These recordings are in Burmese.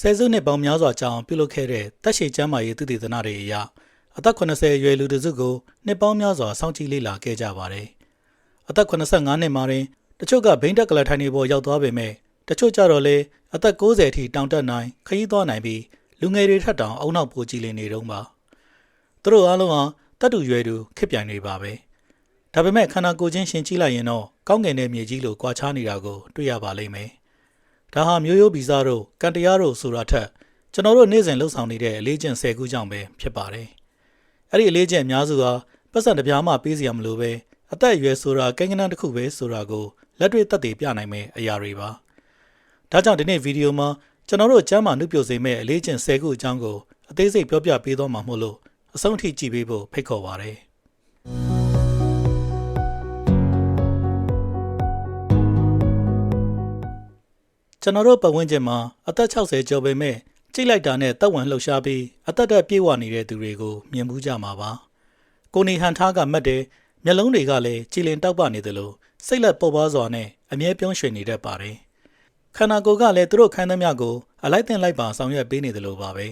ဆယ်စုနှစ်ပေါင်းများစွာကြာအောင်ပြုလုပ်ခဲ့တဲ့တက်ရှိကျမ်းမာရေးသုတေသနတွေအရအသက်80အရွယ်လူတစ်စုကိုနှစ်ပေါင်းများစွာစောင့်ကြည့်လေ့လာခဲ့ကြပါတယ်။အသက်85နှစ်မှာတွင်တချို့ကဘိန်းတက်ကလထိုင်နေပေါ်ရောက်သွားပေမဲ့တချို့ကြတော့လေအသက်90အထိတောင်တက်နိုင်ခရီးသွားနိုင်ပြီးလူငယ်တွေထက်တောင်အုံနောက်ပိုကြည့်နေတုန်းပါ။သူတို့အားလုံးဟာတက်တူရွယ်တူခစ်ပြိုင်နေပါပဲ။ဒါပေမဲ့ခန္ဓာကိုယ်ချင်းရှင်ကြည့်လိုက်ရင်တော့ကောင်းကင်နဲ့မြေကြီးလိုကွာခြားနေတာကိုတွေ့ရပါလိမ့်မယ်။ဒါဟာမျိုးရိုးဗီဇတို့ကံတရားတို့ဆိုတာထက်ကျွန်တော်တို့နေ့စဉ်လှုပ်ဆောင်နေတဲ့အလေးကျင့်10ခုကြောင့်ပဲဖြစ်ပါတယ်။အဲ့ဒီအလေးကျင့်အများစုဟာပတ်စံတစ်ပြားမှပေးစရာမလိုပဲအသက်အရွယ်ဆိုတာကိန်းဂဏန်းတစ်ခုပဲဆိုတာကိုလက်တွေ့သက်သေပြနိုင်မယ့်အရာတွေပါ။ဒါကြောင့်ဒီနေ့ဗီဒီယိုမှာကျွန်တော်တို့ကျမ်းမာနှုတ်ပြစေမယ့်အလေးကျင့်10ခုအကြောင်းကိုအသေးစိတ်ပြောပြပေးသွားမှာမို့လို့အဆုံးထိကြည့်ပေးဖို့ဖိတ်ခေါ်ပါတယ်။ကျွန်တော်တို့ပတ်ဝန်းကျင်မှာအသက်60ကျော်ပေမဲ့ကြိတ်လိုက်တာနဲ့တက်ဝင်လှုပ်ရှားပြီးအသက်တက်ပြေးဝနေတဲ့သူတွေကိုမြင်မှုကြမှာပါ။ကိုနေဟန်ထားကမှတ်တယ်မျက်လုံးတွေကလည်းကြည်လင်တောက်ပနေတယ်လို့စိတ်လက်ပေါ်ပါစွာနဲ့အမြဲပြုံးရွှင်နေတတ်ပါတယ်။ခန္ဓာကိုယ်ကလည်းသူတို့ခိုင်းသမျှကိုအလိုက်တင်လိုက်ပါဆောင်ရွက်ပေးနေတယ်လို့ပါပဲ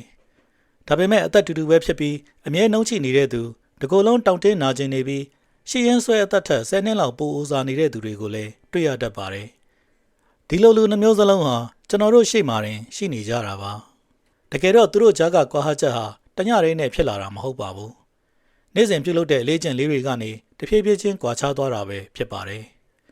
။ဒါပေမဲ့အသက်တူတူပဲဖြစ်ပြီးအမြဲနှုံးချိနေတဲ့သူတကိုယ်လုံးတောင့်တင်းနာကျင်နေပြီးရှည်ရင်ဆွဲအသက်ထက်10နှစ်လောက်ပိုဦးစားနေတဲ့သူတွေကိုလည်းတွေ့ရတတ်ပါတယ်။ဒီလိုလူနှမျိုးစလုံးဟာကျွန်တော်တို့ရှေ့မှာတင်ရှိနေကြတာပါ။တကယ်တော့သူတို့ကြားကကွာဟချက်ဟာတညရဲနဲ့ဖြစ်လာတာမဟုတ်ပါဘူး။နေ့စဉ်ပြုလုပ်တဲ့လေ့ကျင့်လေးတွေကနေတဖြည်းဖြည်းချင်းကွာခြားသွားတာပဲဖြစ်ပါတယ်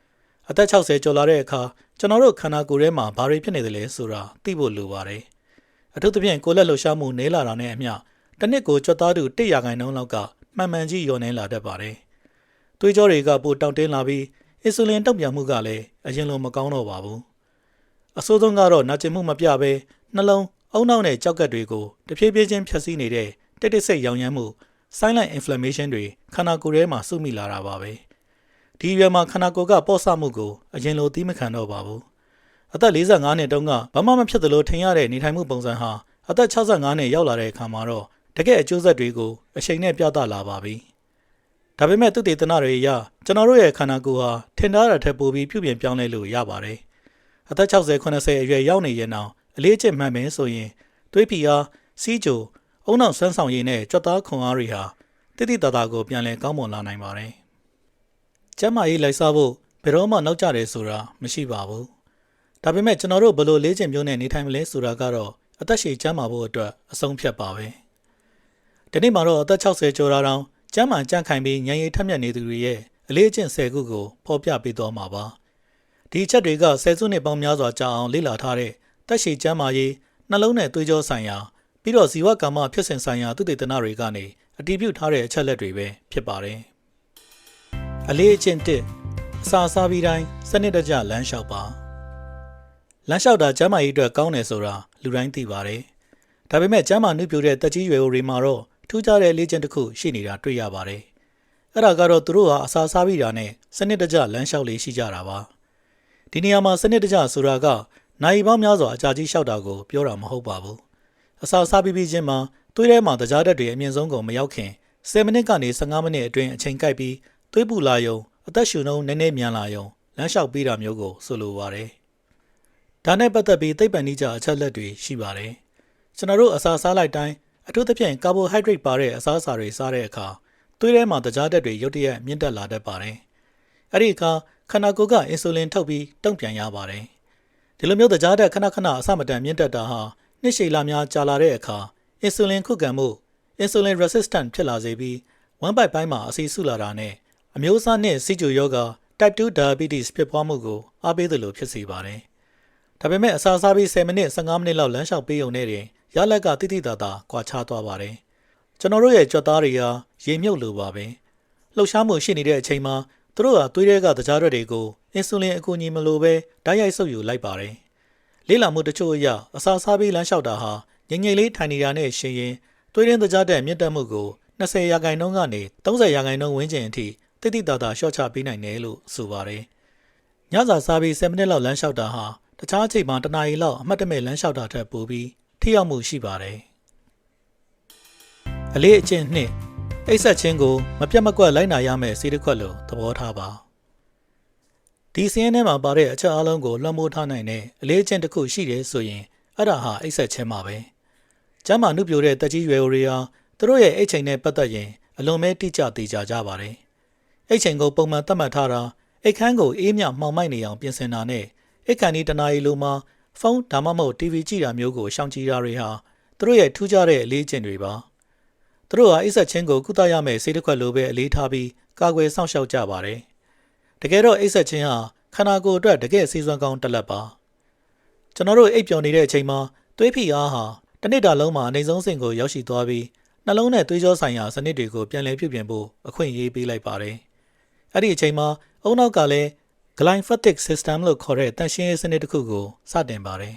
။အသက်60ကျော်လာတဲ့အခါကျွန်တော်တို့ခန္ဓာကိုယ်ထဲမှာဘာတွေဖြစ်နေသလဲဆိုတာသိဖို့လိုပါတယ်။အထူးသဖြင့်ကိုယ်လက်လှုပ်ရှားမှုနည်းလာတာနဲ့အမျှတစ်နှစ်ကိုကြွက်သားသူ100%လောက်ကမှန်မှန်ကြီးလျော့နေလာတတ်ပါတယ်။သွေးကြောတွေကပိုတောင့်တင်းလာပြီးအင်ဆူလင်တုံ့ပြန်မှုကလည်းအရင်လိုမကောင်းတော့ပါဘူး။အဆိုးဆုံးကတော့နာကျင်မှုမပြဘဲနှလုံးအုံနောက်နဲ့ကြောက်ကပ်တွေကိုတဖြည်းဖြည်းချင်းဖျက်ဆီးနေတဲ့တိတ်တိတ်ဆိတ်ရောင်ရမ်းမှု silent inflammation တွေခန္ဓာကိုယ်ထဲမှာစုမိလာတာပါပဲဒီရွယ်မှာခန္ဓာကိုယ်ကပေါ့ဆမှုကိုအရင်လိုသီးမခံတော့ပါဘူးအသက်45နှစ်တုန်းကဘာမှမဖြစ်သလိုထင်ရတဲ့နေထိုင်မှုပုံစံဟာအသက်65နှစ်ရောက်လာတဲ့အခါမှာတော့တကယ့်အကျိုးဆက်တွေကိုအချိန်နဲ့ပြသလာပါပြီဒါပေမဲ့သုတေသနတွေအရကျွန်တော်တို့ရဲ့ခန္ဓာကိုယ်ဟာထင်ထားတာထက်ပိုပြီးပြုပြင်ပြောင်းလဲလို့ရပါတယ်အသက်60-80အရွယ်ရောက်နေရင်တော့အလေးကျင့်မှန်မယ်ဆိုရင်သွေးဖိအားစီးကြိုအုံနောက်ဆွမ်းဆောင်ရည်နဲ့ကြွက်သားခွန်အားတွေဟာတိတိတသာကိုပြန်လည်ကောင်းမွန်လာနိုင်ပါတယ်။ကျန်းမာရေးလိုက်စားဖို့ဘယ်တော့မှနောက်ကျတယ်ဆိုတာမရှိပါဘူး။ဒါပေမဲ့ကျွန်တော်တို့ဘယ်လိုလေ့ကျင့်မျိုးနဲ့နေထိုင်မလဲဆိုတာကတော့အသက်ရှည်ကျန်းမာဖို့အတွက်အဆုံးဖြတ်ပါပဲ။ဒီနေ့မှာတော့အသက်60ကျော်တာတောင်ကျန်းမာကြံ့ခိုင်ပြီးဉာဏ်ရည်ထက်မြက်နေသူတွေရဲ့အလေးအကျင့်10ခုကိုဖော်ပြပေးသွားမှာပါ။ဒီချက်တွေကဆယ်စုနှစ်ပေါင်းများစွာကြာအောင်လေ့လာထားတဲ့သက်ရှည်ကျန်းမာရေးနှလုံးနဲ့သွေးကြောဆိုင်ရာပြီးတော့ဇီဝကာမဖြစ်စဉ်ဆိုင်ရာသုတေသနတွေကနေအတည်ပြုထားတဲ့အချက်လက်တွေပဲဖြစ်ပါတယ်။အလေးအကျင့်1အစာစားပြီးတိုင်းစနစ်တကျလမ်းလျှောက်ပါ။လမ်းလျှောက်တာကျန်းမာရေးအတွက်ကောင်းတယ်ဆိုတာလူတိုင်းသိပါတယ်။ဒါပေမဲ့ကျန်းမာနှုတ်ပြတဲ့တက်ကြီးရွယ်အိုတွေမှာတော့ထူးခြားတဲ့လေ့ကျင့်တစ်ခုရှိနေတာတွေ့ရပါတယ်။အဲ့ဒါကတော့သူတို့ဟာအစာစားပြီးတာနဲ့စနစ်တကျလမ်းလျှောက်လေးရှိကြတာပါ။ဒီနေရာမှာစနစ်တကျဆိုတာကနိုင်ပေါင်းများစွာအကြာကြီးလျှောက်တာကိုပြောတာမဟုတ်ပါဘူး။အစာစားပြီးချင်းမှာသွေးထဲမှာတကြားဓာတ်တွေအမြင့်ဆုံးကိုမရောက်ခင်10မိနစ်ကနေ15မိနစ်အတွင်းအချိန်ကိုက်ပြီးသွေးပူလာယုံအသက်ရှူနှုန်းနည်းနည်းမြန်လာယုံလမ်းလျှောက်ပေးတာမျိုးကိုဆိုလိုပါတယ်။ဒါနဲ့ပတ်သက်ပြီးသိပ္ပံနည်းကျအချက်လက်တွေရှိပါတယ်။ကျွန်တော်တို့အစာစားလိုက်တိုင်းအထူးသဖြင့်ကာဘိုဟိုက်ဒရိတ်ပါတဲ့အစာအစာတွေစားတဲ့အခါသွေးထဲမှာတကြားဓာတ်တွေရုတ်တရက်မြင့်တက်လာတတ်ပါတယ်။အဲ့ဒီအခါခန္ဓာကိုယ်ကအင်ဆူလင်ထုတ်ပြီးတုံ့ပြန်ရပါတယ်။ဒီလိုမျိုးတကြားဓာတ်ခဏခဏအဆမတန်မြင့်တက်တာဟာနှစ်ရှည်လများကြာလာတဲ့အခါအင်ဆူလင်ခုခံမှု insulin resistant ဖြစ်လာစေပြီးဝမ်းပိုက်ပိုင်းမှာအဆီစုလာတာနဲ့အမျိုးအစားနဲ့စီးကျူရောဂါ type 2 diabetes ဖြစ်ပွားမှုကိုအားပေးသလိုဖြစ်စေပါတယ်။ဒါပေမဲ့အစာစားပြီး10မိနစ်15မိနစ်လောက်လမ်းလျှောက်ပေးုံနဲ့တင်ရလက်ကတိတိတသာကွာခြားသွားပါတယ်။ကျွန်တော်တို့ရဲ့ကြွက်သားတွေဟာရေမြုပ်လိုပါပဲ။လှုပ်ရှားမှုရှိနေတဲ့အချိန်မှာသူတို့ဟာသွေးထဲကတကြားဓာတ်တွေကိုအင်ဆူလင်အကူအညီမလိုပဲဓာတ်ရိုက်ဆုပ်ယူလိုက်ပါတယ်။လေ့လာမှုတချို့အရအစာစားပြီးလမ်းလျှောက်တာဟာငြိမ်ငြိမ်လေးထိုင်နေတာနဲ့ရှင်ရင်သွေးရင်းတကြားတဲ့မြင့်တက်မှုကို20%ကနေ30%ဝန်းကျင်အထိတိတိတသာလျှော့ချပေးနိုင်တယ်လို့ဆိုပါတယ်။ညစာစားပြီး10မိနစ်လောက်လမ်းလျှောက်တာဟာတခြားအချိန်မှာ1နာရီလောက်အမှတ်တမဲ့လမ်းလျှောက်တာထက်ပိုပြီးထိရောက်မှုရှိပါတယ်။အလေးအကျင့်2အိပ်စက်ခြင်းကိုမပြတ်မကွက်လိုက်နာရမယ့်စီးတစ်ခွက်လို့သဘောထားပါ။ဒီစင်းထဲမှာပါတဲ့အချက်အလုံးကိုလွှမ်းမိုးထားနိုင်တဲ့အလေးအကျင့်တစ်ခုရှိတယ်ဆိုရင် အဲ့ဒါဟာအိပ်ဆက်ခြင်းပါပဲကျမ်းမာနှုတ်ပြတဲ့တက်ကြီးရွယ်အိုတွေဟာသူတို့ရဲ့အိတ်ချိန်နဲ့ပတ်သက်ရင်အလွန်ပဲတိကျသေးကြပါတယ်အိတ်ချိန်ကိုပုံမှန်သတ်မှတ်ထားတာအိတ်ခမ်းကိုအေးမြမှောင်မိုက်နေအောင်ပြင်ဆင်တာနဲ့အိတ်ခမ်းဒီတနာရီလိုမှာဖုန်းဒါမှမဟုတ် TV ကြည့်တာမျိုးကိုရှောင်ကြဉ်တာတွေဟာသူတို့ရဲ့ထူးခြားတဲ့အလေးကျင့်တွေပါသူတို့ဟာအိပ်ဆက်ခြင်းကိုကုသရမယ့်ဆေးတစ်ခွက်လိုပဲအလေးထားပြီးကာကွယ်စောင့်ရှောက်ကြပါတယ်တကယ်တော့အိပ်ဆက်ခြင်းဟာခန္ဓာကိုယ်အတွက်တကယ်ဆေးစွမ်းကောင်းတစ်လက်ပါကျွန်တော်တို့အိပ်ပျော်နေတဲ့အချိန်မှာသွေးဖိအားဟာတစ်နှစ်တာလုံးမှာအနေဆုံးစင်ကိုရောက်ရှိသွားပြီးနှလုံးနဲ့သွေးကြောဆိုင်ရာစနစ်တွေကိုပြန်လည်ပြုပြင်ဖို့အခွင့်အရေးပေးလိုက်ပါတယ်အဲ့ဒီအချိန်မှာအုံနောက်ကလည်း glymphatic system လို့ခေါ်တဲ့တန်ရှင်းရေးစနစ်တစ်ခုကိုစတင်ပါတယ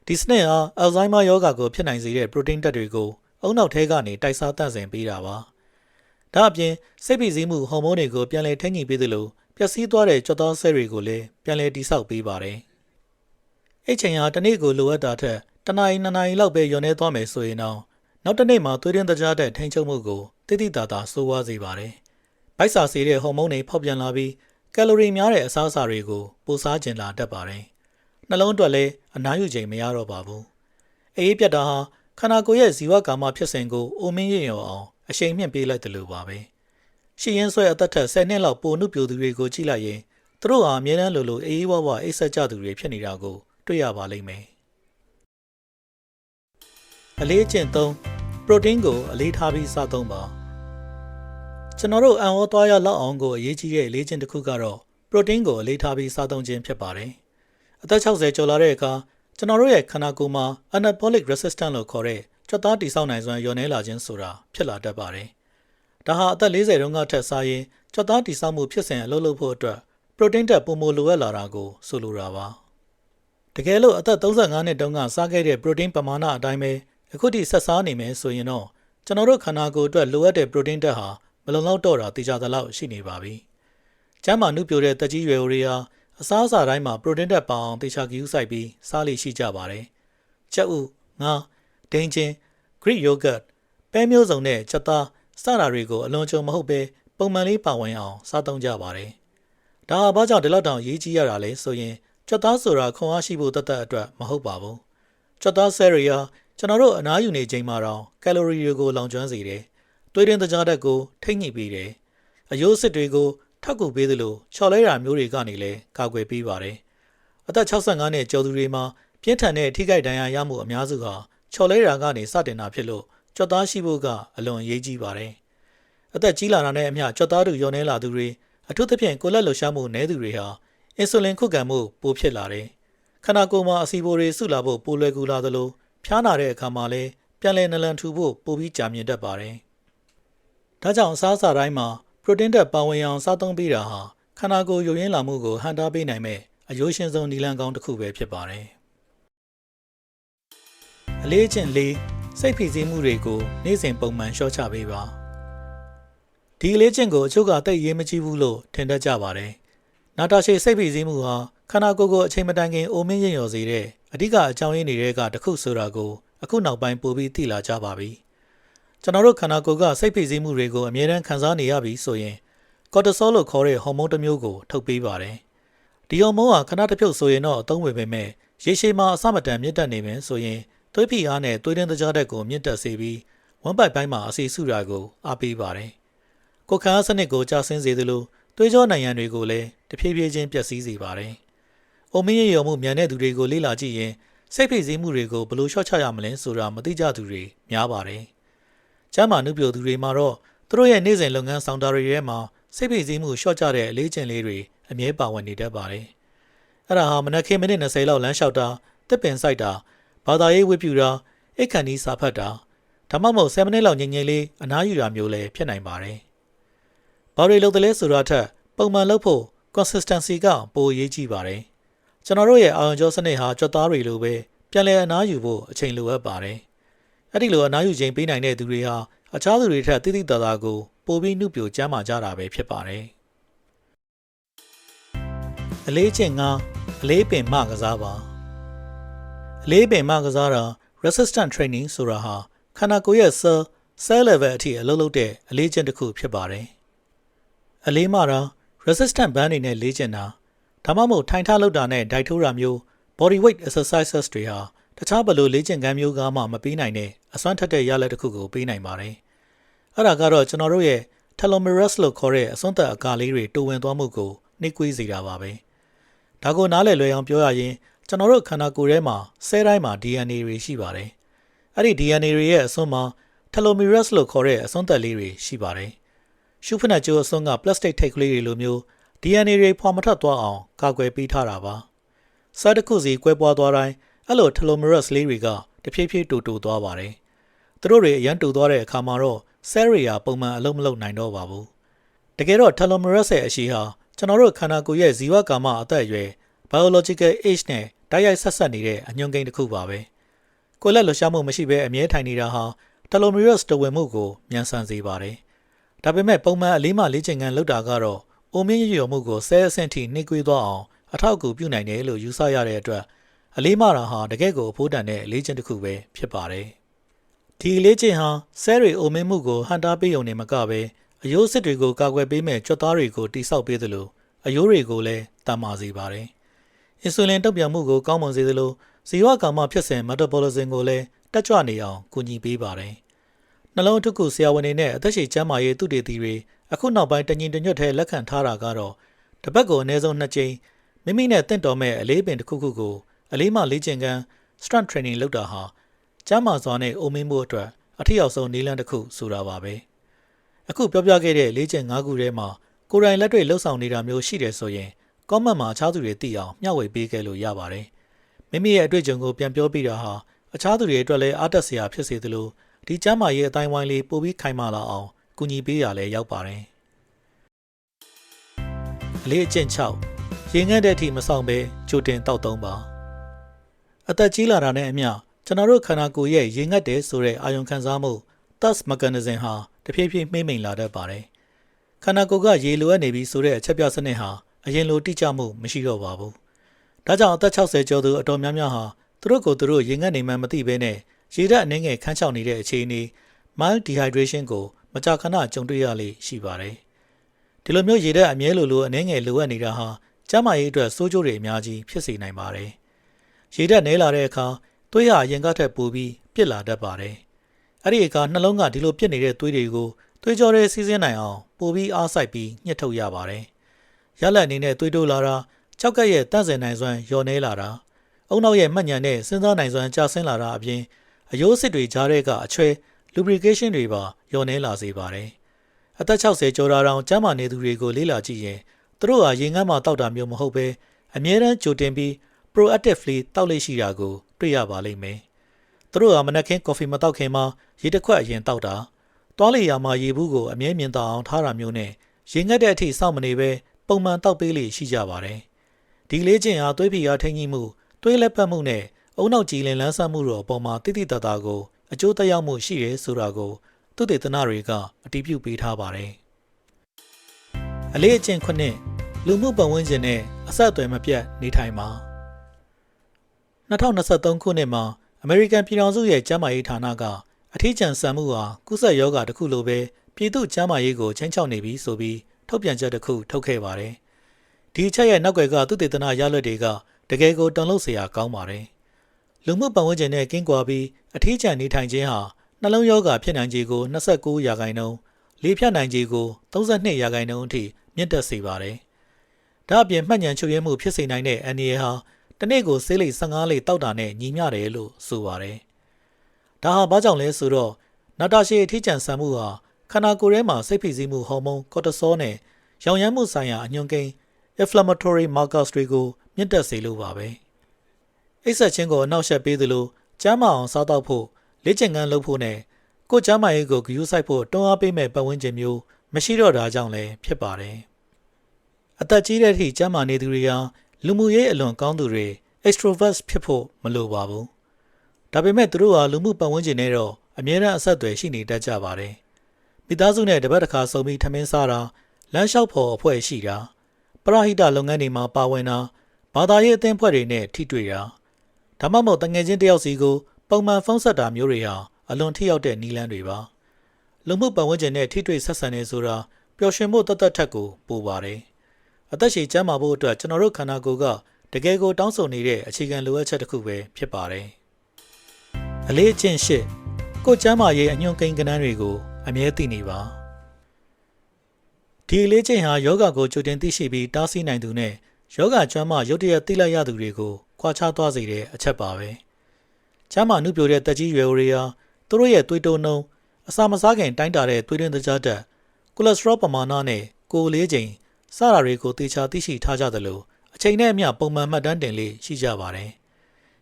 ်ဒီစနစ်ဟာ Alzheimer ရောဂါကိုဖြစ်နိုင်စေတဲ့ protein ဓာတ်တွေကိုအုံနောက်ထဲကနေတိုက်စားတန့်စင်ပေးတာပါဒါအပြင်စိတ်ဖိစီးမှုဟော်မုန်းတွေကိုပြန်လည်ထိန်းညှိပေးသလိုပျက်စီးသွားတဲ့ကြွက်သားဆဲတွေကိုလည်းပြန်လည်တိဆောက်ပေးပါတယ်အိတ်ချိန်ဟာတစ်နေ့ကိုလိုအပ်တာထက်တစ်နာရီနှစ်နာရီလောက်ပဲလျော်နေသွားမယ်ဆိုရင်တော့နောက်တစ်နေ့မှာသွေးရင်းတကြားတဲ့ထိန်းချုပ်မှုကိုတိတိတသာဆိုးဝါးစေပါတယ်ဗိုက်စာစေတဲ့ဟော်မုန်းတွေဖောက်ပြန်လာပြီးကယ်လိုရီများတဲ့အစားအစာတွေကိုပိုစားကျင်လာတတ်ပါတယ်နှလုံးအတွက်လည်းအနားယူချိန်မရတော့ပါဘူးအေးပြတ်တာဟာခန္ဓာကိုယ်ရဲ့ဇီဝကာမဖြစ်စဉ်ကိုအိုမင်းရင်ရောအောင်အရှိန်မြင့်ပေးလိုက်တယ်လို့ပါပဲရှိရင်ဆွဲအသက်ထက်10နှစ်လောက်ပိုနှုတ်ပြိုသူတွေကိုကြည့်လိုက်ရင်သူတို့ဟာအမြဲတမ်းလိုအေးဝဝအိပ်ဆက်ကြသူတွေဖြစ်နေတာကိုတွေ့ရပါလိမ့်မယ်အလေးကျင့်သုံးပရိုတင်းကိုအလေးထားပြီးစားသုံးပါကျွန်တော်တို့အံ့ဩသွားရလောက်အောင်ကိုအရေးကြီးတဲ့အလေးကျင့်တစ်ခုကတော့ပရိုတင်းကိုအလေးထားပြီးစားသုံးခြင်းဖြစ်ပါတယ်အသက်60ကျော်လာတဲ့အခါကျွန်တော်တို့ရဲ့ခန္ဓာကိုယ်မှာ anabolic resistance လို့ခေါ်တဲ့ကြွက်သားတိဆောက်နိုင်စွမ်းလျော့နည်းလာခြင်းဆိုတာဖြစ်လာတတ်ပါတယ်ဒါဟာအသက်40တုန်းကထက်စားရင်ကြွက်သားတိဆောက်မှုဖြစ်စဉ်အလုပ်လုပ်ဖို့အတွက်ပရိုတင်းဓာတ်ပိုမိုလိုအပ်လာတာကိုဆိုလိုတာပါတကယ်လို့အသက်35နှစ်တုန်းကစားခဲ့တဲ့ပရိုတင်းပမာဏအတိုင်းပဲအခုထိဆက်စားနေမယ်ဆိုရင်တော့ကျွန်တော်တို့ခန္ဓာကိုယ်အတွက်လိုအပ်တဲ့ပရိုတင်းဓာတ်ဟာမလုံလောက်တော့တာသိကြသလောက်ရှိနေပါပြီ။ကျန်းမာနှုတ်ပြတဲ့တက်ကြီးရွယ်အိုတွေဟာအစားအစာတိုင်းမှာပရိုတင်းဓာတ်ပေါအောင်သေချာဂရုစိုက်ပြီးစားလိရှိကြပါတယ်။ကြက်ဥ၊ငါး၊ဒိန်းချင်း၊ Greek yogurt ပဲမျိုးစုံနဲ့ချက်သားစတာတွေကိုအလွန်ကြုံမဟုတ်ပဲပုံမှန်လေးပါဝင်အောင်စားသုံးကြပါတယ်။ဒါဟာဘာကြောင့်ဒီလောက်တောင်ရေးကြီးရတာလဲဆိုရင်ချက်သားဆိုတာခွန်အားရှိဖို့တသက်အတွက်မဟုတ်ပါဘူး။ချက်သားဆဲရီယာကျွန်တော်တို့အနားယူနေချိန်မှာတော့ကယ်လိုရီတွေကိုလောင်ကျွမ်းစေတယ်။သွေးရင်းတကြားဓာတ်ကိုထိမ့်ညှိပေးတယ်။အယိုးစစ်တွေကိုထောက်ကူပေးသလိုချော်လဲရာမျိုးတွေကနေလည်းကာကွယ်ပေးပါတယ်။အသက်65နှစ်ကျော်သူတွေမှာပြင်းထန်တဲ့ထိခိုက်ဒဏ်ရာရမှုအများစုဟာချော်လဲရာကနေစတင်တာဖြစ်လို့ကြွက်သားရှိဖို့ကအလွန်အရေးကြီးပါတယ်။အသက်ကြီးလာတာနဲ့အမျှကြွက်သားတို့လျော့နေလာသူတွေအထူးသဖြင့်ကိုယ်လက်လှူရှားမှုနည်းသူတွေဟာအင်ဆူလင်ခုခံမှုပိုဖြစ်လာတယ်။ခန္ဓာကိုယ်မှာအဆီပိုတွေစုလာဖို့ပိုလွယ်ကူလာသလိုဖျားနာတဲ့အခါမှာလည်းပြန်လည်နလန်ထူဖို့ပိုပြီးကြာမြင့်တတ်ပါတယ်။ဒါကြောင့်အစားအစာတိုင်းမှာပရိုတင်းဓာတ်ပါဝင်အောင်စားသုံးပေးတာဟာခန္ဓာကိုယ်ယိုယွင်းလာမှုကိုဟန်တားပေးနိုင်မဲ့အယိုးရှင်ဆုံးနည်းလမ်းကောင်းတစ်ခုပဲဖြစ်ပါတယ်။အလေးအကျင့်လေးစိတ်ဖိစီးမှုတွေကိုနေ့စဉ်ပုံမှန်လျှော့ချပေးပါ။ဒီအလေးအကျင့်ကိုအချို့ကသိရေးမကြည့်ဘူးလို့ထင်တတ်ကြပါတယ်။နာတာရှည်စိတ်ဖိစီးမှုဟာခန္ဓာကိုယ်ကိုအချိန်မတိုင်ခင်အိုမင်းရင်ရော်စေတဲ့အဓိကအကြောင်းရင်းတွေကတစ်ခုဆိုတာကိုအခုနောက်ပိုင်းပိုပြီးသိလာကြပါပြီ။ကျွန်တော်တို့ခန္ဓာကိုယ်ကစိတ်ဖိစီးမှုတွေကိုအမြဲတမ်းခံစားနေရပြီဆိုရင်ကော်တီဆောလို့ခေါ်တဲ့ဟော်မုန်းတစ်မျိုးကိုထုတ်ပေးပါတယ်။ဒီဟော်မုန်းဟာခဏတစ်ဖြုတ်ဆိုရင်တော့အသုံးဝင်ပေမဲ့ရေရှည်မှာအဆမတန်မြင့်တက်နေမယ်ဆိုရင်သွေးဖိအားနဲ့သွေးရင်းတကြားဓာတ်ကိုမြင့်တက်စေပြီးဝမ်းပိုက်ပိုင်းမှာအဆီစုတာကိုအားပေးပါတယ်။ကိုယ်ခံအားစနစ်ကိုကျဆင်းစေသလိုသွေးကြောနံရံတွေကိုလည်းတဖြည်းဖြည်းချင်းပျက်စီးစေပါတယ်။အိုမင်းရရော်မှုမြန်တဲ့သူတွေကိုလေ့လာကြည့်ရင်စိတ်ဖိစီးမှုတွေကိုဘယ်လိုလျှော့ချရမလဲဆိုတာမသိကြသူတွေများပါတယ်။ကျမ်းမာနှုတ်ပြသူတွေမှာတော့သူတို့ရဲ့နေ့စဉ်လုပ်ငန်းဆောင်တာတွေထဲမှာစိတ်ဖိစီးမှုလျှော့ချတဲ့အလေးကျင့်လေးတွေအမြဲပါဝင်နေတတ်ပါတယ်။အဲ့ဒါဟာမနက်ခင်းမိနစ်20လောက်လမ်းလျှောက်တာတစ်ပင်စိုက်တာဘာသာရေးဝတ်ပြုတာအိတ်ခမ်းဒီစာဖတ်တာဒါမှမဟုတ်10မိနစ်လောက်ငြိမ်ငြိမ်လေးအနားယူတာမျိုးလည်းဖြစ်နိုင်ပါတယ်။ဘာတွေလုပ်တယ်လဲဆိုတာထက်ပုံမှန်လုပ်ဖို့ consistency ကပိုအရေးကြီးပါတယ်။ကျွန်တော်တို့ရဲ့အာရုံကြောစနစ်ဟာကြွက်သားတွေလိုပဲပြန်လည်အနားယူဖို့အချိန်လိုအပ်ပါတယ်။အဲ့ဒီလိုအနားယူချိန်ပေးနိုင်တဲ့သူတွေဟာအခြားသူတွေထက်တိတိတသာကိုပိုပြီးနှုတ်ပြကျမ်းမာကြတာပဲဖြစ်ပါတယ်။အလေးချင်းကအလေးပင်မကစားပါအလေးပင်မကစားတာ resistant training ဆိုတာဟာခန္ဓာကိုယ်ရဲ့ cell level အထိအလုပ်လုပ်တဲ့အလေးကျင့်တစ်ခုဖြစ်ပါတယ်။အလေးမတာ resistant band တွေနဲ့လေ့ကျင့်တာဒါမှမဟုတ်ထိုင်ထားလုပ်တာနဲ့ဒိုက်ထိုးတာမျိုး body weight exercises တွေဟာတ တခြားဘလို့လေ့ကျင့်ခန်းမျိုးကမှမပေးနိုင်တဲ့အစွမ်းထက်တဲ့ရလဒ်တစ်ခုကိုပေးနိုင်ပါတယ်။အဲ့ဒါကတော့ကျွန်တော်တို့ရဲ့ telomerase လို့ခေါ်တဲ့အစွမ်းသက်အကာလေးတွေတိုးဝင်သွားမှုကိုနှိကွေးစေတာပါပဲ။ဒါကိုနားလည်လွယ်အောင်ပြောရရင်ကျွန်တော်တို့ခန္ဓာကိုယ်ထဲမှာဆဲတိုင်းမှာ DNA တွေရှိပါတယ်။အဲ့ဒီ DNA တွေရဲ့အစွမ်းမှာ telomerase လို့ခေါ်တဲ့အစွမ်းသက်လေးတွေရှိပါတယ်။ရှုဖနက်ကျိုးအစွမ်းက plastic ထိပ်ကလေးတွေလိုမျိုး DNA တွေဖွာမထွက်သွားအောင်ကာကွယ်ပေးထားတာပါ။ဆဲတစ်ခုစီကွဲပွားသွားတိုင်းအဲ့လို telomerase လေးတွေကတဖြည်းဖြည်းတိုးသွားပါတယ်။သူတို့တွေအရန်တိုးသွားတဲ့အခါမှာတော့ဆဲတွေဟာပုံမှန်အလုပ်မလုပ်နိုင်တော့ပါဘူး။တကယ်တော့ telomerase ရဲ့အရှိဟာကျွန်တော်တို့ခန္ဓာကိုယ်ရဲ့ဇီဝကာမအသက်အရွယ် biological age နဲ့တိုက်ရိုက်ဆက်ဆက်နေတဲ့အညွှန်းကိန်းတစ်ခုပါပဲ။ကိုယ်လက်လှရှားမှုမရှိဘဲအမြဲထိုင်နေတာဟာ telomerase တဝင်မှုကိုမြန်ဆန်စေပါတယ်။ဒါပေမဲ့ပုံမှန်အလေးမှလေ့ကျင့်ခန်းလုပ်တာကတော့အိုမင်းရမှုကိုဆဲအဆင့်ထိနှိကွေးသွားအောင်အထောက်အကူပြုနိုင်တယ်လို့ယူဆရတဲ့အတွက်အလေးမှတာဟာတကယ့်ကိုအဖို့တန်တဲ့အလေးချင်းတစ်ခုပဲဖြစ်ပါတယ်။ဒီအလေးချင်းဟာဆဲတွေအိုမင်းမှုကိုဟန်တာပေးုံနဲ့မကပဲအယိုးစစ်တွေကိုကာကွယ်ပေးမဲ့ကြွက်သားတွေကိုတိဆောက်ပေးသလိုအယိုးတွေကိုလည်းတန်မာစေပါတယ်။အင်ဆူလင်တုံ့ပြန်မှုကိုကောင်းမွန်စေသလိုဇီဝကာမဖြစ်စဉ် metabolism ကိုလည်းတက်ကြွနေအောင်ကူညီပေးပါတယ်။နှလုံးထုခုဆရာဝန်တွေနဲ့အသက်ရှည်ကျန်းမာရေးသုတေသီတွေအခုနောက်ပိုင်းတညီတညွတ်ထဲလက်ခံထားတာကတော့တစ်ပတ်ကိုအနည်းဆုံး2ကြိမ်မိမိနဲ့တင့်တော်မဲ့အလေးပင်တစ်ခုခုကိုအလေးမှလေ့ကျင့်ခန်း strength training လုပ်တာဟာကျန်းမာစွာနဲ့အိုမင်းမှုအတွက်အထက်ရောက်ဆုံးနည်းလမ်းတစ်ခုဆိုတာပါပဲအခုပြောပြခဲ့တဲ့လေ့ကျင့်5ခုထဲမှာကိုယ်တိုင်လက်တွေ့လှုပ်ဆောင်နေတာမျိုးရှိတယ်ဆိုရင် comment မှာအခြားသူတွေသိအောင်မျှဝေပေးခဲ့လို့ရပါတယ်မိမိရဲ့အတွေ့အကြုံကိုပြန်ပြောပြတာဟာအခြားသူတွေအတွက်လည်းအားတက်စရာဖြစ်စေသလိုဒီကျန်းမာရေးအတိုင်းဝိုင်းလေးပိုပြီးခိုင်မာလာအောင်ကူညီပေးရလဲရောက်ပါတယ်အလေးအကျင့်6ရေငတ်တဲ့အထိမဆောင်ပဲကြိုတင်တောက်သုံးပါအသက်ကြီးလာတာနဲ့အမျှကျွန်တော်တို့ခန္ဓာကိုယ်ရဲ့ရေငတ်တယ်ဆိုတဲ့အာရုံခံစားမှု thirst mechanism ဟာတဖြည်းဖြည်းမှိမ့်မိန်လာတတ်ပါတယ်ခန္ဓာကိုယ်ကရေလိုအပ်နေပြီဆိုတဲ့အချက်ပြစနစ်ဟာအရင်လိုတိကျမှုမရှိတော့ပါဘူးဒါကြောင့်အသက်60ကျော်သူအတော်များများဟာသူတို့ကိုယ်သူတို့ရေငတ်နေမှမသိဘဲနဲ့ရေဓာတ်အနှဲငယ်ခန်းချောက်နေတဲ့အခြေအနေ mild dehydration ကိုမကြာခဏကြုံတွေ့ရလေရှိပါတယ်ဒီလိုမျိုးရေဓာတ်အမြဲလိုအနှဲငယ်လိုအပ်နေတာဟာကျန်းမာရေးအတွက်ဆိုးကျိုးတွေအများကြီးဖြစ်စေနိုင်ပါတယ်ရေဓာတ်နည်းလာတဲ့အခါသွေးဟာအရင်ကထက်ပိုပြီးပြစ်လာတတ်ပါတယ်အဲ့ဒီအခါနှလုံးကဒီလိုပြစ်နေတဲ့သွေးတွေကိုသွေးကြောတွေစီးဆင်းနိုင်အောင်ပိုပြီးအားစိုက်ပြီးညှစ်ထုတ်ရပါတယ်ရလဒ်အနေနဲ့သွေးတိုးလာတာကြောက်ကက်ရဲ့တန့်စင်နိုင်စွမ်းလျော့နည်းလာတာအုံနောက်ရဲ့မှတ်ဉာဏ်နဲ့စဉ်းစားနိုင်စွမ်းကျဆင်းလာတာအပြင်အယိုးစစ်တွေကြားထဲကအချွဲ lubrication တွေပါလျော့နည်းလာစေပါတယ်အသက်60ကျော်တာတောင်ကျန်းမာနေသူတွေကိုလေ့လာကြည့်ရင်သူတို့ဟာရေငတ်မှတောက်တာမျိုးမဟုတ်ပဲအမြဲတမ်းကြိုတင်ပြီး proactively တောက်လေ့ရှိတာကိုတွေ့ရပါလိမ့်မယ်သူတို့ဟာမနက်ခင်းကော်ဖီမတောက်ခင်မှာရေတစ်ခွက်အရင်တောက်တာတွားလေယာမှာရေဘူးကိုအမြဲမြင်သာအောင်ထားတာမျိုးနဲ့ရေငတ်တဲ့အထိစောင့်မနေပဲပုံမှန်တောက်ပေးလေရှိကြပါတယ်ဒီလေးချင်းဟာသွေးဖိအားထိန်းကြီးမှုသွေးလက်ပတ်မှုနဲ့အုံနောက်ကြည်လင်လန်းဆန်းမှုတို့အပေါ်မှာတိတိတတ်တာကိုအကျိုးသက်ရောက်မှုရှိတယ်ဆိုတာကိုသုတေသနတွေကအတည်ပြုပေးထားပါတယ်အလေးအကျင့်9လူမှုပတ်ဝန်းကျင်နဲ့အဆက်အသွယ်မပြတ်နေထိုင်ပါ2023ခုနှစ်မှာအမေရိကန်ပြည်ထောင်စုရဲ့ကျန်းမာရေးဌာနကအထီးကျန်ဆန်မှုဟာကုသရောဂါတစ်ခုလိုပဲပြည်သူ့ကျန်းမာရေးကိုချိန်ချောက်နေပြီဆိုပြီးထုတ်ပြန်ချက်တစ်ခုထုတ်ခဲ့ပါတယ်ဒီအချက်ရဲ့နောက်ွယ်ကသုတေသနရလဒ်တွေကတကယ်ကိုတုန်လှုပ်စရာကောင်းပါတယ်လူမှုပတ်ဝန်းကျင်နဲ့ကင်းကွာပြီးအထီးကျန်နေထိုင်ခြင်းဟာနှလုံးရောဂါဖြစ်နိုင်ခြေကို29%လေဖြတ်နိုင်ခြေကို32%အထိမြင့်တက်စေပါတယ်ဒါအပြင်မှတ်ဉာဏ်ချုပ်ရမှုဖြစ်စေနိုင်တဲ့အန္တရာယ်ဟာတစ်နေ့ကိုဆေးလိပ်15လိပ်တောက်တာနဲ့ညီမျှတယ်လို့ဆိုပါတယ်ဒါဟာဘာကြောင့်လဲဆိုတော့နာတာရှည်အထီးကျန်ဆန်မှုဟာခန္ဓာကိုယ်ထဲမှာစိတ်ဖိစီးမှုဟော်မုန်းကော်တီဆောနဲ့ရောင်ရမ်းမှုဆိုင်ရာအညွှန်းကိန်း inflammatory markers တွေကိုမြင့်တက်စေလို့ပါပဲအိပ်စက်ခြင်းကိုအနှောက်အယှက်ပေးသလိုကျန်းမာအောင်စားသောက်ဖို့လေ့ကျင့်ခန်းလုပ်ဖို့နဲ့ကိုယ်ကျန်းမာရေးကိုဂရုစိုက်ဖို့တွန်းအားပေးမဲ့ပတ်ဝန်းကျင်မျိုးမရှိတော့တာကြောင့်လည်းဖြစ်ပါတယ်အသက်ကြီးတဲ့အထိကျန်းမာနေသူတွေဟာလူမှုရေးအလွန်ကောင်းသူတွေ extroverts ဖြစ်ဖို့မလိုပါဘူးဒါပေမဲ့သူတို့ဟာလူမှုပတ်ဝန်းကျင်နဲ့တော့အမြဲတမ်းအဆက်အသွယ်ရှိနေတတ်ကြပါတယ်မိသားစုနဲ့တပတ်တစ်ခါဆုံပြီးထမင်းစားတာလမ်းလျှောက်ဖို့အဖွဲ့ရှိတာပရဟိတလုပ်ငန်းတွေမှာပါဝင်တာဘာသာရေးအသင်းအဖွဲ့တွေနဲ့ထိတွေ့တာဒါမှမဟုတ်တငယ်ချင်းတယောက်စီကိုပုံမှန်ဖုန်းဆက်တာမျိုးတွေဟာအလွန်ထိရောက်တဲ့နည်းလမ်းတွေပါလူမှုပတ်ဝန်းကျင်နဲ့ထိတွေ့ဆက်ဆံနေဆိုတာပျော်ရွှင်မှုတသက်ထက်ကိုပိုပါတယ်အသက်ရှည်ကျန်းမာဖို့အတွက်ကျွန်တော်တို့ခန္ဓာကိုယ်ကတကယ်ကိုတောင်းဆိုနေတဲ့အခြေခံလိုအပ်ချက်တစ်ခုပဲဖြစ်ပါတယ် အလေးအကျင့်ရှစ်ကိုကျမ်းမာရေးအညွှန်းကိန်းကဏ္ဍတွေကိုအမြဲသိနေပါဒီအလေးချိန်ဟာယောဂကိုကြိုတင်သိရှိပြီးတားဆီးနိုင်သူနဲ့ယောဂကျွမ်းမှရုတ်တရက်သိလိုက်ရသူတွေကိုခွာခြားသွားစေတဲ့အချက်ပါပဲကျမ်းမာနှုတ်ပြတဲ့တက်ကြီးရွယ်အိုတွေဟာသူတို့ရဲ့သွေးတိုးနှုန်းအစာမစားခင်တိုင်းတာတဲ့သွေးတွင်းသကြားဓာတ်ကိုလက်စထရောပမာဏနဲ့ကိုယ်လေးချိန်စတာတွေကိုသေချာသိရှိထားကြသလိုအချိန်နဲ့အမျှပုံမှန်မှတ်တမ်းတင်လေးရှိကြပါတယ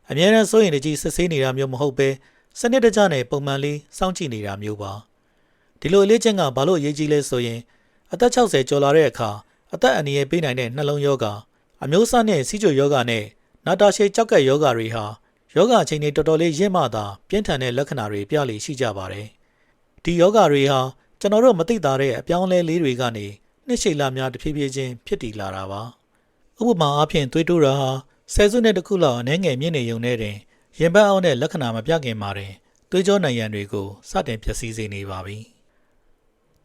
်အများအားစိုးရင်တကြီးစစ်ဆေးနေတာမျိုးမဟုတ်ပဲစနစ်တကျနဲ့ပုံမှန်လေးစောင့်ကြည့်နေတာမျိုးပါဒီလိုအလေးချင်းကဘာလို့အရေးကြီးလဲဆိုရင်အသက်60ကျော်လာတဲ့အခါအသက်အန္တရာယ်ပေးနိုင်တဲ့နှလုံးရောဂါအမျိုးအစားနဲ့စီးကျိုယောဂါနဲ့နာတာရှည်ကြောက်ကက်ယောဂါတွေဟာယောဂါအချိန်တွေတော်တော်လေးရင့်မှသာပြင်းထန်တဲ့လက္ခဏာတွေပြလေရှိကြပါတယ်ဒီယောဂါတွေဟာကျွန်တော်တို့မသိတာတဲ့အပြောင်းအလဲလေးတွေကနေနှစ်ရှည်လများတဖြည်းဖြည်းချင်းဖြစ်တည်လာတာပါဥပမာအားဖြင့်သွေးတိုးတာဟာဆယ်စုနှစ်တစ်ခုလောက်အနည်းငယ်မြင့်နေုံနဲ့တင်ရင်ပတ်အောင်တဲ့လက္ခဏာမပြခင်မှာတင်သွေးကြောနိုင်ရန်တွေကိုစတင်ပျက်စီးစေနေပါပြီ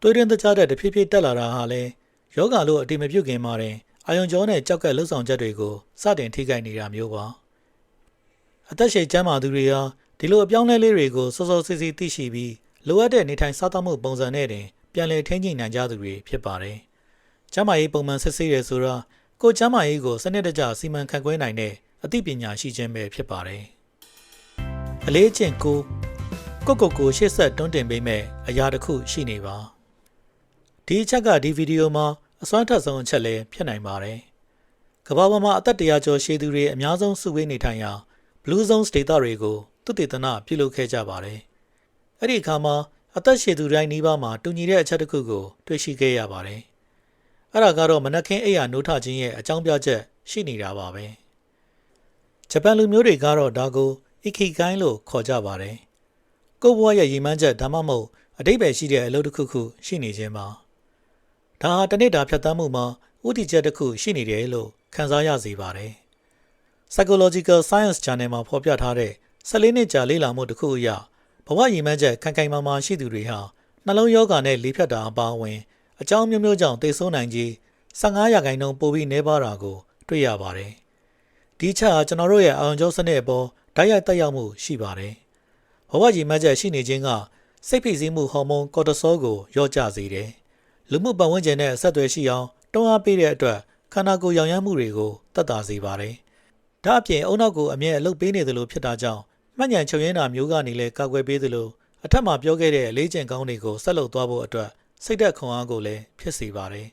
သွေးတွင်းသကြားတဲ့တဖြည်းဖြည်းတက်လာတာဟာလည်းယောဂါလို့အတိမပြုတ်ခင်မှာတင်အာယုံကြောနဲ့ကြောက်ကက်လှုပ်ဆောင်ချက်တွေကိုစတင်ထိခိုက်နေတာမျိုးပါအသက်ရှည်ကျန်းမာသူတွေဟာဒီလိုအပြောင်းလဲလေးတွေကိုစောစောစီးစီးသိရှိပြီးလိုအပ်တဲ့နေထိုင်စားသောက်မှုပုံစံနဲ့တင်ပြန်လည်ထိန်းချုပ်နိုင်ကြသူတွေဖြစ်ပါတယ်ကျန်းမာရေးပုံမှန်စစ်ဆေးရဆိုတာကိုကျန်းမာရေးကိုစနစ်တကျစီမံခန့်ခွဲနိုင်တဲ့အသိပညာရှိခြင်းပဲဖြစ်ပါတယ်အလေးအကျင့်ကိုရှေ့ဆက်တွန်းတင်ပေးမဲ့အရာတစ်ခုရှိနေပါဒီအချက်ကဒီဗီဒီယိုမှာအစွမ်းထက်ဆုံးအချက်လည်းဖြစ်နိုင်ပါတယ်ကမ္ဘာပေါ်မှာအသက်100ကျော်ရှည်သူတွေအများဆုံးစုဝေးနေထိုင်ရာ Blue Zones ဒေသတွေကိုသုတေသနပြုလုပ်ခဲ့ကြပါတယ်အဲ့ဒီအခါမှာအသက်ရှည်သူတိုင်းနီးပါးမှာတူညီတဲ့အချက်တစ်ခုကိုတွေ့ရှိခဲ့ရပါတယ်အဲ့ဒါကတော့မနက်ခင်းအိယာနိုးထခြင်းရဲ့အကြောင်းပြချက်ရှိနေတာပါပဲဂျပန်လူမျိုးတွေကတော့ဒါကို Ikigai လို့ခေါ်ကြပါတယ်ကိုယ့်ဘဝရဲ့ရည်မှန်းချက်ဒါမှမဟုတ်အတိတ်ပဲရှိတဲ့အလုပ်တစ်ခုခုရှိနေခြင်းပါဒါဟာတနေ့တာဖြတ်သန်းမှုမှာဥတီချက်တစ်ခုရှိနေတယ်လို့ခန်းစားရစေပါတယ် Psychological Science Journal မှာဖော်ပြထားတဲ့14နှစ်ကြာလေ့လာမှုတစ်ခုအရဘဝရည်မှန်းချက်ခိုင်မာမာရှိသူတွေဟာနှလုံးရောဂါနဲ့လေဖြတ်တာအပါအဝင်အကြောင်းမျိုးမျိုးကြောင့်သေဆုံးနိုင်ခြင်း15%ပိုပြီးနည်းပါးတာကိုတွေ့ရပါတယ်ဒီချက်ဟာကျွန်တော်တို့ရဲ့အာရုံကြောစနစ်အပေါ်ဓာတ်ရိုက်သက်ရောက်မှုရှိပါတယ်ဘဝရည်မှန်းချက်ရှိနေခြင်းကစိတ်ဖိစီးမှုဟော်မုန်းကော်တီဆောကိုလျော့ကျစေတယ်လူမှုပတ်ဝန်းကျင်နဲ့အဆက်အသွယ်ရှိအောင်တွန်းအားပေးတဲ့အတွက်ခန္ဓာကိုယ်ရောင်ရမ်းမှုတွေကိုသက်သာစေပါတယ်ဒါအပြင်အုံနောက်ကိုအမြဲအလုပ်ပေးနေသလိုဖြစ်တာကြောင့်မှတ်ဉာဏ်ချုပ်ရင်းတာမျိုးကနေလည်းကာကွယ်ပေးသလိုအထက်မှာပြောခဲ့တဲ့အလေးကျင့်ကောင်းတွေကိုဆက်လုပ်သွားဖို့အတွက်စိတ်သက်ခွန်အားကိုလည်းဖြစ်စေပါတယ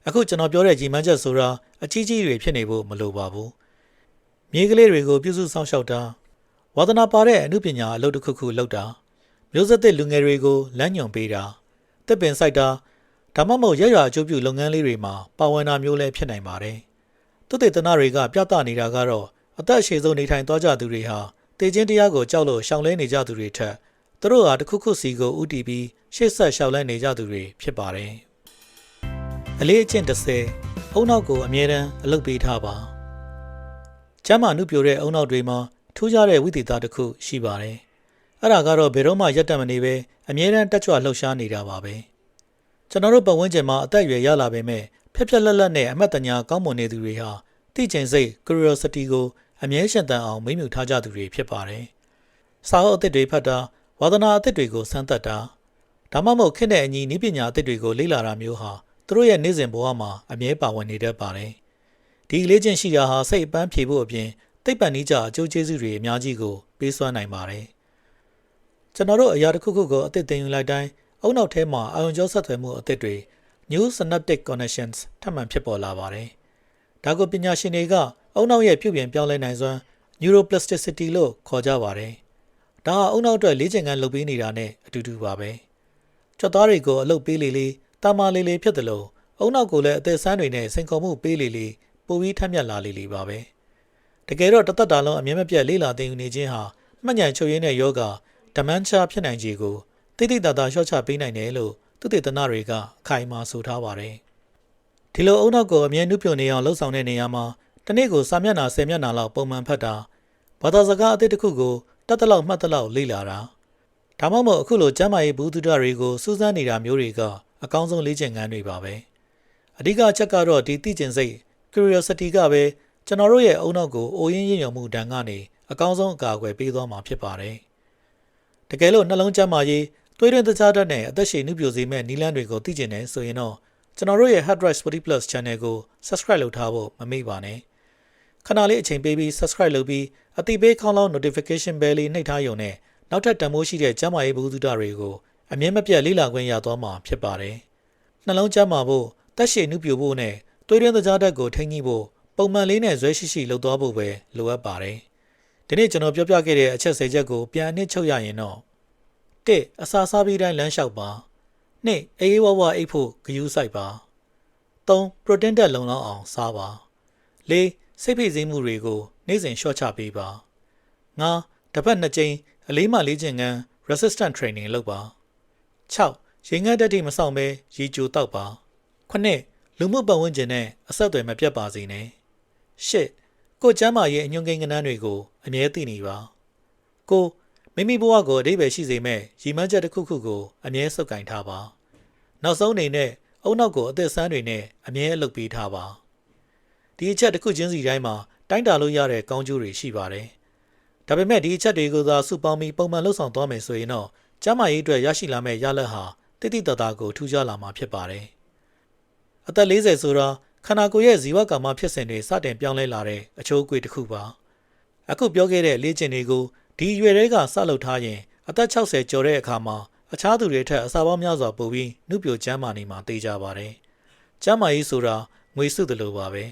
်အခုကျွန်တော်ပြောတဲ့ကြီးမှန်းချက်ဆိုတာအကြီးကြီးတွေဖြစ်နေဖို့မလိုပါဘူးမြေကလေးတွေကိုပြုစုစောင့်ရှောက်တာဝါသနာပါတဲ့အမှုပညာအလုပ်တစ်ခုခုလုပ်တာမျိုးဆက်သစ်လူငယ်တွေကိုလမ်းညွှန်ပေးတာတစ်ပင်စိုက်တာဒါမှမဟုတ်ရရအကျိုးပြုလုပ်ငန်းလေးတွေမှာပါဝင်တာမျိုးလည်းဖြစ်နိုင်ပါတယ်သုတေသနတွေကပြသနေတာကတော့အသက်အရှည်ဆုံးနေထိုင်သွားကြသူတွေဟာတေခြင်းတရားကိုကြောက်လို့ရှောင်လဲနေကြသူတွေထက်သူတို့ဟာတစ်ခုခုစီကိုဥတီပြီးရှေ့ဆက်ရှောင်လဲနေကြသူတွေဖြစ်ပါတယ်အလေးအကျင့်30အုံနောက်ကိုအမြဲတမ်းအလုပ်ပေးထားပါကျမ်းမာနှုတ်ပြတဲ့အုံနောက်တွေမှာထူးခြားတဲ့ဝိသေသတစ်ခုရှိပါတယ်အဲ့ဒါကတော့ဘယ်တော့မှရက်တက်မနေပဲအမြဲတမ်းတက်ကြွလှုပ်ရှားနေတာပါပဲကျွန်တော်တို့ပတ်ဝန်းကျင်မှာအသက်အရွယ်ရလာပေမဲ့ဖြက်ဖြက်လက်လက်နဲ့အမှတ်တညာကောင်းမွန်နေသူတွေဟာသိကျင်စိတ် curiosity ကိုအမြဲရှင်သန်အောင်မိမြူထားကြသူတွေဖြစ်ပါတယ်စာအုပ်အသစ်တွေဖတ်တာဝါသနာအသစ်တွေကိုစမ်းသပ်တာဒါမှမဟုတ်ခေတ်နဲ့အညီနည်းပညာအသစ်တွေကိုလေ့လာတာမျိုးဟာသူတို့ရဲ့နေ့စဉ်ဘဝမှာအမြဲပါဝင်နေတတ်ပါတယ်ဒီအလေးကျင့်ရှိတာဟာစိတ်အပန်းဖြေဖို့အပြင်သိပ္ပံနည်းကျအကျိုးကျေးဇူးတွေအများကြီးကိုပေးစွမ်းနိုင်ပါတယ်ကျွန်တော်တို့အရာတစ်ခုခုကိုအသစ်သင်ယူလိုက်တိုင်းအုံနောက်ထဲမှာအာရုံကြောဆက်သွယ်မှုအသစ်တွေ new synaptic connections ထပ်မံဖြစ်ပေါ်လာပါတယ်ဒါကိုပညာရှင်တွေကအုံနောက်ရဲ့ပြုပြင်ပြောင်းလဲနိုင်စွမ်း neuroplasticity လို့ခေါ်ကြပါတယ်ဒါဟာအုံနောက်အတွက်လေ့ကျင့်ခန်းလုပ်ပေးနေတာနဲ့အတူတူပါပဲကြွက်သားတွေကိုအလုပ်ပေးလေတာမာလေးဖြစ်တယ်လို့အုံနောက်ကိုလည်းအသက်ဆန်းတွေနဲ့စိန်ခေါ်မှုပေးလေပိုပြီးထက်မြက်လာလေပါပဲတကယ်တော့တစ်သက်တာလုံးအမြဲမပြတ်လေ့လာသင်ယူနေခြင်းဟာမှတ်ဉာဏ်ချုပ်ရင်းတဲ့ယောဂ dementia ဖြစ်နိုင်ခြေကိုတိတိတသာလျှော့ချပေးနိုင်တယ်လို့သုတေသနတွေကအခိုင်အမာဆိုထားပါတယ်ဒီလိုအုံနောက်ကိုအမြဲနှုတ်ပြနေအောင်လှုပ်ဆောင်တဲ့နေရာမှာတစ်နေ့ကိုစာမျက်နှာ10မျက်နှာလောက်ပုံမှန်ဖတ်တာဘာသာစကားအသစ်တစ်ခုကိုတတ်တလောက်မှတ်တလောက်လေ့လာတာဒါမှမဟုတ်အခုလိုကျမ်းမာရေးဘူးတုဒတွေကိုစူးစမ်းနေတာမျိုးတွေကအကောင်းဆုံးလေ့ကျင့်ခန်းတွေပါပဲအဓိကအချက်ကတော့ဒီသိကျင်စိတ် curiosity ကပဲကျွန်တော်တို့ရဲ့အုံနောက်ကိုအိုရင်းရင့်ရုံမှုတန်ကနေအကောင်းဆုံးအကာအကွယ်ပေးသွားမှာဖြစ်ပါတယ် တကယ်လို့နှလုံးကျန်းမာရေးသွေးတွင်းသကြားဓာတ်နဲ့အသက်ရှည်နှုပြိုစေမဲ့နည်းလမ်းတွေကိုသိကျင်နေဆိုရင်တော့ကျွန်တော်တို့ရဲ့ Heart Rate Sporty Plus Channel ကို Subscribe လုပ်ထားဖို့မမေ့ပါနဲ့ခဏလေးအချိန်ပေးပြီး Subscribe လုပ်ပြီးအတိပေးခေါင်းလောင်း Notification Bell လေးနှိပ်ထားရုံနဲ့နောက်ထပ်တန်ဖိုးရှိတဲ့ကျန်းမာရေးဗဟုသုတတွေကိုအမြဲမပြတ်လေ့လာခွင့်ရသွားမှာဖြစ်ပါတယ်နှလုံးကျန်းမာဖို့သက်ရှည်နှုပြိုဖို့နဲ့သွေးတွင်းသကြားဓာတ်ကိုထိန်းညှိဖို့ပုံမှန်လေးနဲ့ဇွဲရှိရှိလုပ်သွားဖို့ပဲလိုအပ်ပါတယ်ဒီနေ့ကျွန်တော်ပြောပြခဲ့တဲ့အချက်10ချက်ကိုပြန်အနှစ်ချုပ်ရရင်တော့1အစာစားပြီးတိုင်းလမ်းလျှောက်ပါ2အေးဝဝအိပ်ဖို့ဂယူးစိုက်ပါ3ပရိုတင်းဓာတ်လုံလောက်အောင်စားပါ4စိတ်ဖိစီးမှုတွေကိုနေ့စဉ်လျှော့ချပေးပါ5တစ်ပတ်2ကြိမ်အလေးမှလေးကျင်ငန်း resistant training လုပ်ပါ6ရေငတ်တက်တိမဆောင်ပဲရေကြိုတောက်ပါ9လူမှုပတ်ဝန်းကျင်နဲ့အဆက်အသွယ်မပြတ်ပါစေနဲ့8ကိုကျမ်းမာရေးအညွှန်းကိန်းကဏ္ဍတွေကိုအမြဲသိနေပါ9မိမိဘဝကိုအဓိပ္ပာယ်ရှိစေမဲ့ရည်မှန်းချက်တစ်ခုခုကိုအမြဲစုပ်ကိုင်ထားပါနောက်ဆုံးအနေနဲ့အုံနောက်ကိုအသက်ဆန်းတွေနဲ့အမြဲအလုပ်ပေးထားပါဒီအချက်တစ်ခုချင်းစီတိုင်းမှာတိုင်းတာလို့ရတဲ့ကောင်းကျိုးတွေရှိပါတယ်ဒါပေမဲ့ဒီအချက်တွေကိုသာစုပေါင်းပြီးပုံမှန်လှုပ်ဆောင်သွားမယ်ဆိုရင်တော့ကျန်းမာရေးအတွက်ရရှိလာမယ့်ရလဒ်ဟာတိတိတတ်တာကိုထူးခြားလာမှာဖြစ်ပါတယ်အသက်40ဆိုတာခန္ဓာကိုယ်ရဲ့ဇီဝကာမဖြစ်စဉ်တွေစတင်ပြောင်းလဲလာတဲ့အချိုးအကွေတစ်ခုပါအခုပြောခဲ့တဲ့လေ့ကျင့်တွေကိုဒီရွယ်တွေကစလုပ်ထားရင်အသက်60ကျော်တဲ့အခါမှာအခြားသူတွေထက်အစာပေါင်းများစွာပိုပြီးနှုတ်ပြကျန်းမာနေမှာသိကြပါတယ်ကျန်းမာရေးဆိုတာငွေစုသလိုပါပဲ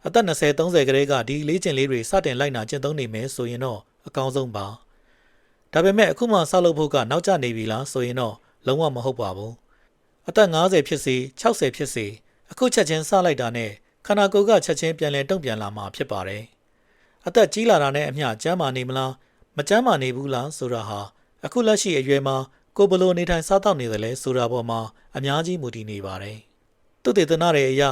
အသက်20 30ကလေးကဒီလေ့ကျင့်လေးတွေစတင်လိုက်နာကျင့်သုံးနေမယ်ဆိုရင်တော့အကောင်းဆုံးပါဒါပေမဲ့အခုမှစလုပ်ဖို့ကနောက်ကျနေပြီလားဆိုရင်တော့လုံးဝမဟုတ်ပါဘူးအသက်50ဖြစ်စေ60ဖြစ်စေအခုချက်ချင်းစလိုက်တာနဲ့ခန္ဓာကိုယ်ကချက်ချင်းပြန်လည်တုံ့ပြန်လာမှာဖြစ်ပါတယ်အသက်ကြီးလာတာနဲ့အမျှကျန်းမာနေမလားမကျန်းမာနေဘူးလားဆိုတာဟာအခုလက်ရှိအရွယ်မှာကိုဘလိုနေထိုင်စားသောက်နေတယ်လဲဆိုတာပေါ်မှာအများကြီးမူတည်နေပါတယ်သူတေသနာတွေအရ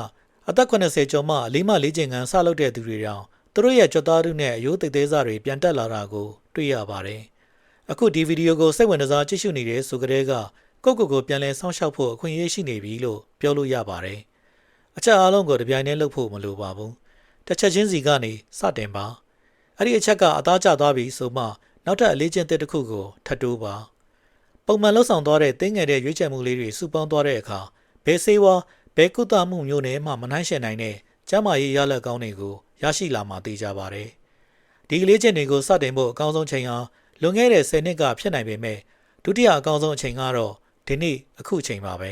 အသက်80ကျော်မှအလေးမှလေးကျင်ကန်စလုပ်တဲ့သူတွေတောင်သူတို့ရဲ့ကြွသားထုနဲ့အယိုးသိသေးစားတွေပြန်တက်လာတာကိုတွေ့ရပါတယ်အခုဒီဗီဒီယိုကိုစိတ်ဝင်စားကြည့်ရှုနေတယ်ဆိုကြတဲ့ကကိုပြန်လည်ဆောင်းလျှောက်ဖို့အခွင့်အရေးရှိနေပြီလို့ပြောလို့ရပါတယ်အချက်အားလုံးကိုတပြိုင်တည်းလုပ်ဖို့မလိုပါဘူးတစ်ချက်ချင်းစီကနေစတင်ပါအဲ့ဒီအချက်ကအသားကျသွားပြီဆိုမှနောက်ထပ်အလေးကျင့်သစ်တစ်ခုကိုထပ်တိုးပါပုံမှန်လှုပ်ဆောင်သွားတဲ့တင်းငယ်တဲ့ရွေးချယ်မှုလေးတွေစုပေါင်းသွားတဲ့အခါဘယ်ဆေးဝါးဘယ်ကုသမှုမျိုးနဲ့မှမနှိုင်းယှဉ်နိုင်တဲ့ကျန်းမာရေးရလဒ်ကောင်းတွေကိုရရှိလာမှာသိကြပါတယ်ဒီအလေးကျင့်တွေကိုစတင်ဖို့အကောင်းဆုံးချိန်ဟာလွန်ခဲ့တဲ့10နှစ်ကဖြစ်နိုင်ပေမဲ့ဒုတိယအကောင်းဆုံးအချိန်ကတော့ဒီနေ့အခုချိန်ပါပဲ